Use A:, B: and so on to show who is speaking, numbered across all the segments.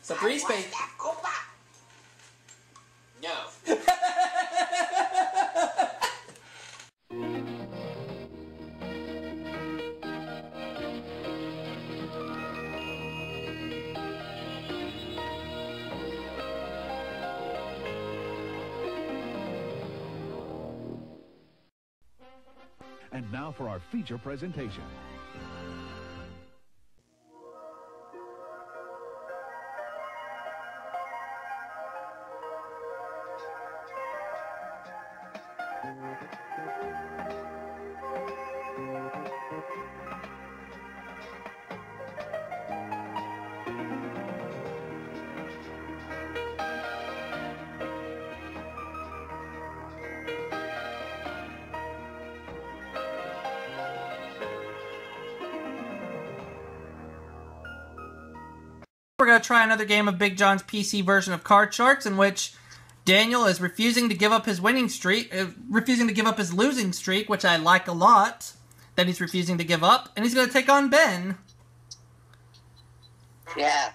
A: So three space.
B: No.
C: And now for our feature presentation.
A: We're going to try another game of Big John's PC version of Card Sharks, in which Daniel is refusing to give up his winning streak, refusing to give up his losing streak, which I like a lot, that he's refusing to give up, and he's going to take on Ben.
B: Yeah.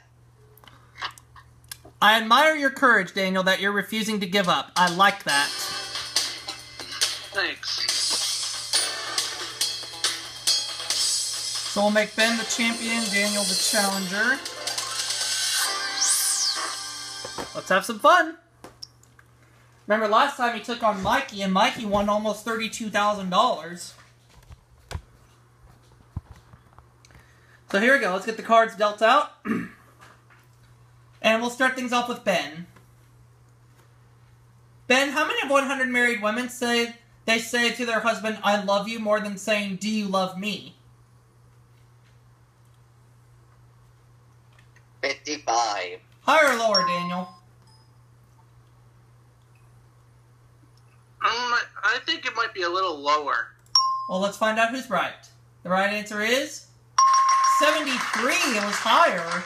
A: I admire your courage, Daniel, that you're refusing to give up. I like that.
D: Thanks.
A: So we'll make Ben the champion, Daniel the challenger. Let's have some fun. Remember last time he took on Mikey, and Mikey won almost $32,000. So here we go. Let's get the cards dealt out. And we'll start things off with Ben. Ben, how many of 100 married women say to their husband, "I love you," more than saying, "Do you love me"?
B: 55.
A: Higher or lower, Daniel?
D: I think it might be a little lower.
A: Well, let's find out who's right. The right answer is 73. It was higher.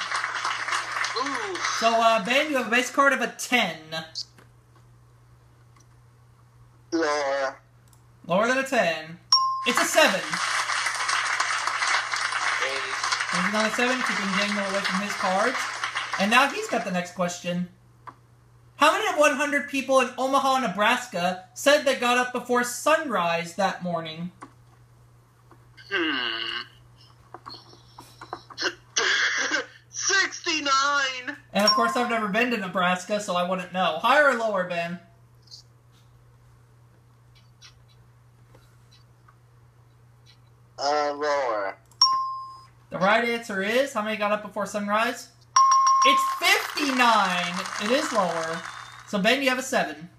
D: Ooh.
A: So, Ben, you have a base card of a 10.
B: Lower.
A: Lower than a 10. It's a 7.
B: 8.
A: He's on a 7, keeping Daniel away from his cards. And now he's got the next question. How many of 100 people in Omaha, Nebraska said they got up before sunrise that morning?
D: 69!
A: And of course, I've never been to Nebraska, so I wouldn't know. Higher or lower, Ben?
B: Lower.
A: The right answer is, how many got up before sunrise? It's 59! It is lower. So, Ben, you have a 7.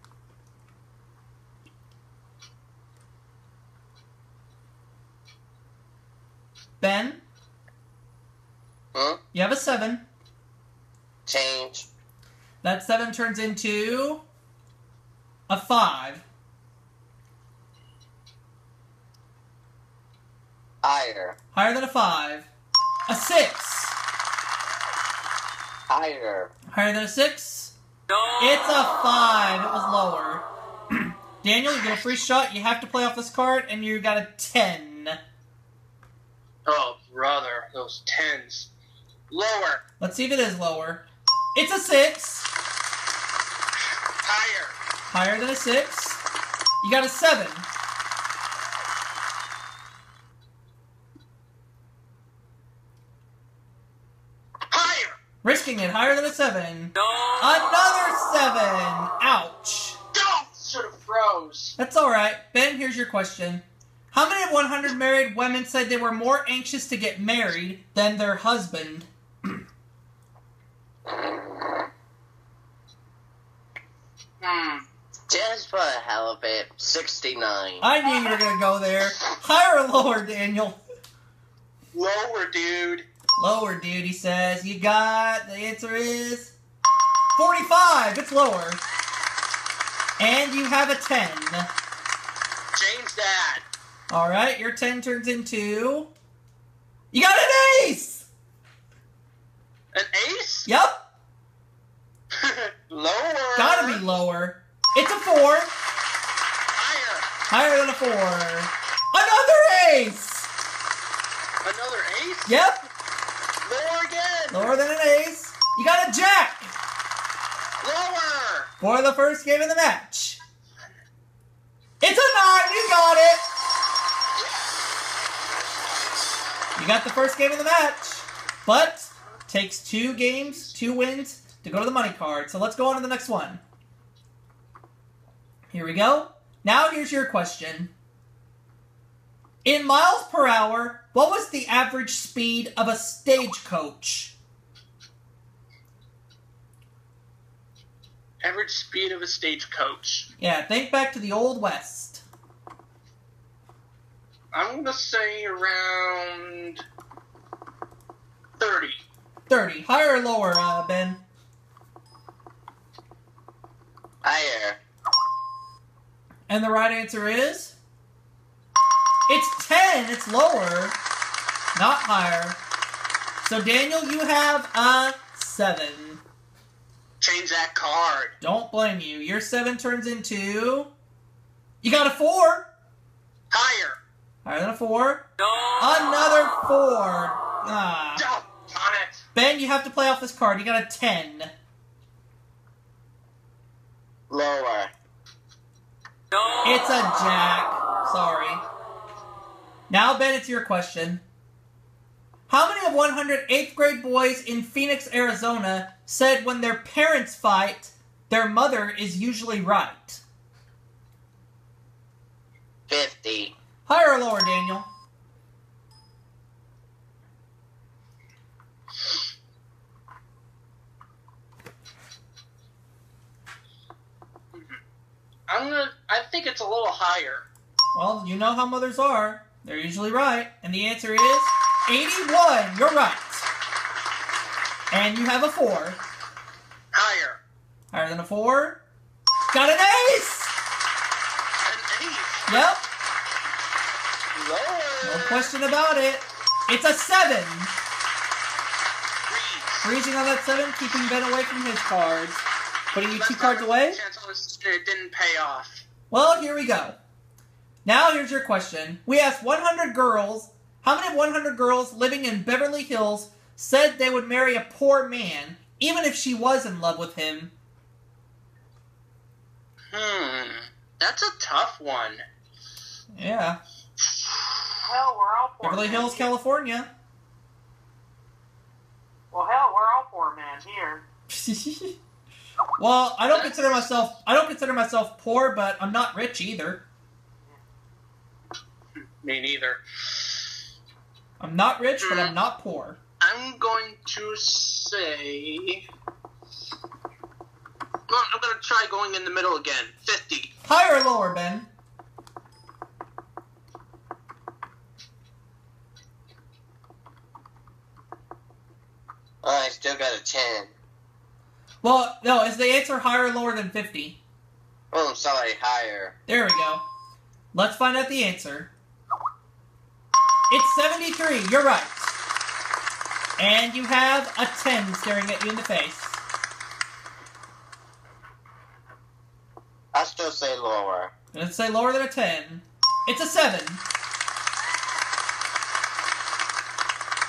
A: Ben?
B: Huh?
A: You have a 7.
B: Change.
A: That 7 turns into a 5.
B: Higher.
A: Higher than a 5. A 6.
B: Higher.
A: Higher than a 6. It's a 5. It was lower. Daniel, you get a free shot. You have to play off this card, and you got a 10.
D: Oh, brother, those 10s. Lower.
A: Let's see if it is lower. It's a 6.
D: Higher.
A: Higher than a 6. You got a 7.
D: Higher.
A: Risking it. Higher than a 7. Another 7. Ouch.
D: Oh, should have froze.
A: That's alright. Ben, here's your question. How many of 100 married women said they were more anxious to get married than their husband?
B: Just for the hell of it, 69.
A: I knew you were going to go there. Higher or lower, Daniel?
D: Lower, dude.
A: Lower, dude, he says. You got, the answer is 45. It's lower. And you have a 10.
D: Change that.
A: Alright, your 10 turns into... You got an ace!
D: An ace?
A: Yep.
D: Lower.
A: Gotta be lower. It's a 4.
D: Higher.
A: Higher than a 4. Another ace!
D: Another ace?
A: Yep.
D: Lower again.
A: Lower than an ace. You got a jack
D: Lower.
A: for the first game of the match. It's a 9. You got it. You got the first game of the match. But takes 2 games, 2 wins to go to the money card. So let's go on to the next one. Here we go. Now here's your question. In miles per hour, what was the average speed of a stagecoach?
D: Average speed of a stagecoach.
A: Yeah, think back to the Old West.
D: I'm going to say around 30.
A: 30. Higher or lower, Ben?
B: Higher.
A: And the right answer is? It's 10. It's lower, not higher. So, Daniel, you have a 7.
D: Change that card.
A: Don't blame you. Your 7 turns into... You got a 4.
D: Higher.
A: Higher than a 4.
D: No.
A: Another 4. Ah.
D: Oh, on it.
A: Ben, you have to play off this card. You got a 10.
B: Lower.
D: No.
A: It's a jack. Sorry. Now, Ben, it's your question. How many of 100 8th grade boys in Phoenix, Arizona said when their parents fight, their mother is usually right?
B: 50.
A: Higher or lower, Daniel?
D: I think it's a little higher.
A: Well, you know how mothers are. They're usually right. And the answer is 81. You're right. And you have a 4.
D: Higher.
A: Higher than a 4. Got an ace!
D: An 8.
A: Yep.
B: Lower.
A: No question about it. It's a 7.
D: Freeze.
A: Freezing on that 7, keeping Ben away from his cards. Putting you 2 cards away.
D: Chance on this, it didn't pay off.
A: Well, here we go. Now here's your question. We asked 100 girls, how many of 100 girls living in Beverly Hills said they would marry a poor man, even if she was in love with him?
D: That's a tough one.
A: Yeah.
E: Hell, we're all poor
A: Beverly
E: men
A: Hills,
E: here.
A: California.
E: Well, hell, we're all poor men here.
A: Well, I don't consider myself poor, but I'm not rich either.
D: Me neither.
A: I'm not rich, but I'm not poor.
D: I'm going to say... Well, I'm going to try going in the middle again. 50.
A: Higher or lower, Ben?
B: Oh, I still got a 10.
A: Well, no, is the answer higher or lower than 50?
B: Oh, I'm sorry, higher.
A: There we go. Let's find out the answer. It's 73. You're right. And you have a 10 staring at you in the face.
B: I still say lower.
A: Let's say lower than a 10. It's a 7.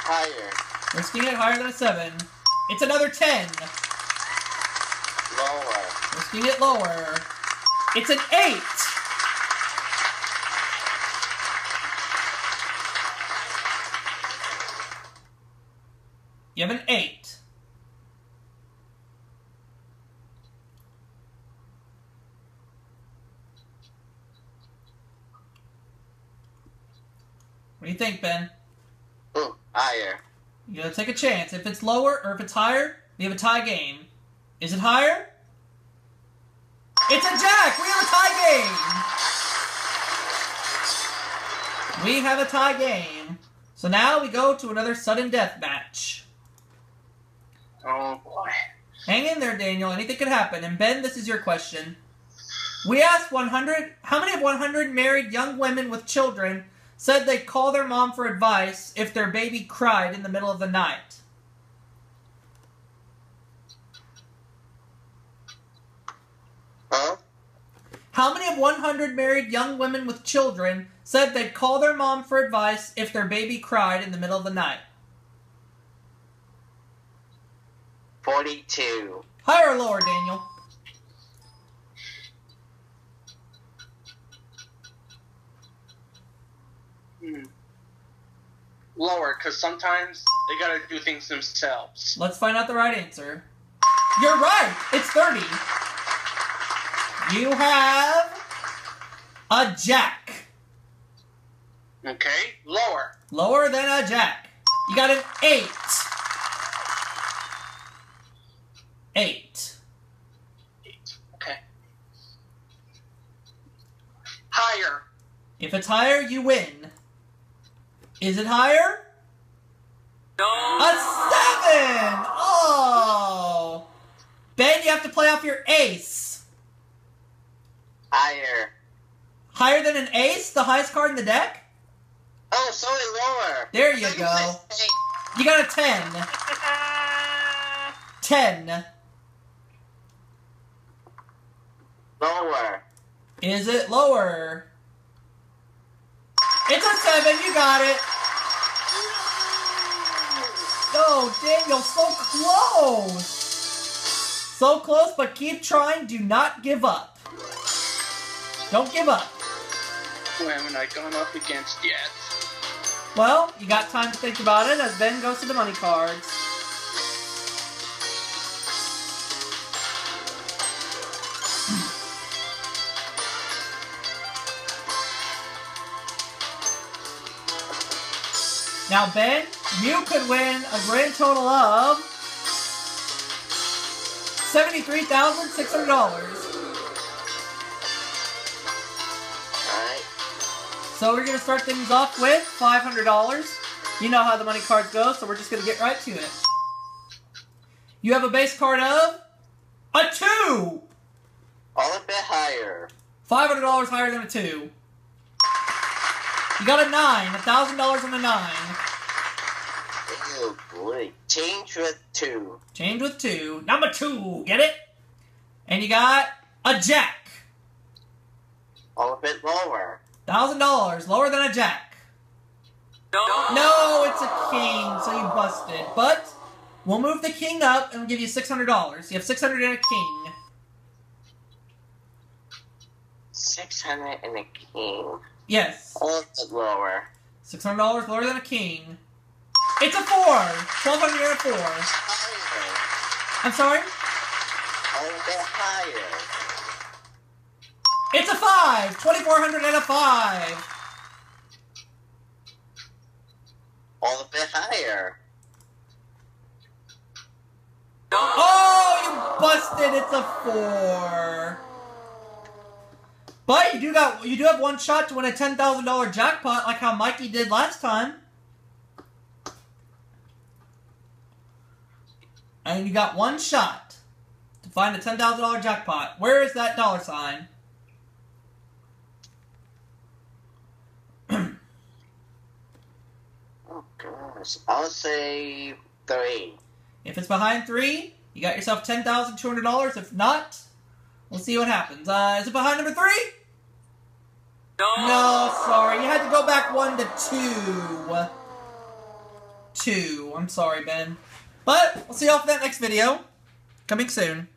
B: Higher.
A: Risking it higher than a 7. It's another 10.
B: Lower.
A: Risking it lower. It's an 8. You have an 8. What do you think, Ben?
B: Ooh, higher.
A: You gotta take a chance. If it's lower or if it's higher, we have a tie game. Is it higher? It's a jack! We have a tie game! We have a tie game. So now we go to another sudden death match.
D: Oh, boy.
A: Hang in there, Daniel. Anything could happen. And Ben, this is your question. We asked 100, how many of 100 married young women with children said they'd call their mom for advice if their baby cried in the middle of the night?
B: Huh?
A: How many of 100 married young women with children said they'd call their mom for advice if their baby cried in the middle of the night?
B: 42.
A: Higher or lower, Daniel?
D: Lower, because sometimes they gotta do things themselves.
A: Let's find out the right answer. You're right! It's 30. You have a jack.
D: Okay, lower.
A: Lower than a jack. You got an 8. 8.
D: 8. Okay. Higher.
A: If it's higher, you win. Is it higher?
D: No.
A: A 7! Oh! Ben, you have to play off your ace.
B: Higher.
A: Higher than an ace? The highest card in the deck?
B: Oh, sorry, lower.
A: There you go. You got a 10. 10.
B: Lower.
A: Is it lower? It's a 7. You got it. No, Daniel, so close. So close, but keep trying. Do not give up. Don't give up.
D: Who haven't I gone up against yet?
A: Well, you got time to think about it as Ben goes to the money cards. Now, Ben, you could win a grand total of $73,600.
B: Alright.
A: So we're going to start things off with $500. You know how the money cards go, so we're just going to get right to it. You have a base card of a 2.
B: All a bit higher.
A: $500 higher than a 2. You got a 9. $1,000 on a 9.
B: Oh boy. Change with 2.
A: Change with 2. Number 2. Get it? And you got a jack.
B: All a bit lower.
A: $1,000. Lower than a jack. No, it's a king, so you busted. But we'll move the king up and we'll give you $600. You have 600 and a king.
B: 600 and a king.
A: Yes.
B: All a bit lower.
A: $600 lower than a king. It's a 4. 1,200 and a 4.
B: Higher.
A: I'm sorry?
B: All a bit higher.
A: It's a 5. 2,400 and a 5.
B: All a bit higher.
A: Oh, you busted. It's a 4. But you do have one shot to win a $10,000 jackpot like how Mikey did last time. And you got one shot to find a $10,000 jackpot. Where is that dollar sign?
B: Oh gosh. I'll say 3.
A: If it's behind 3, you got yourself $10,200. If not, we'll see what happens. Is it behind number 3? No, sorry. You had to go back 1 to 2. 2. I'm sorry, Ben. But we'll see you all for that next video. Coming soon.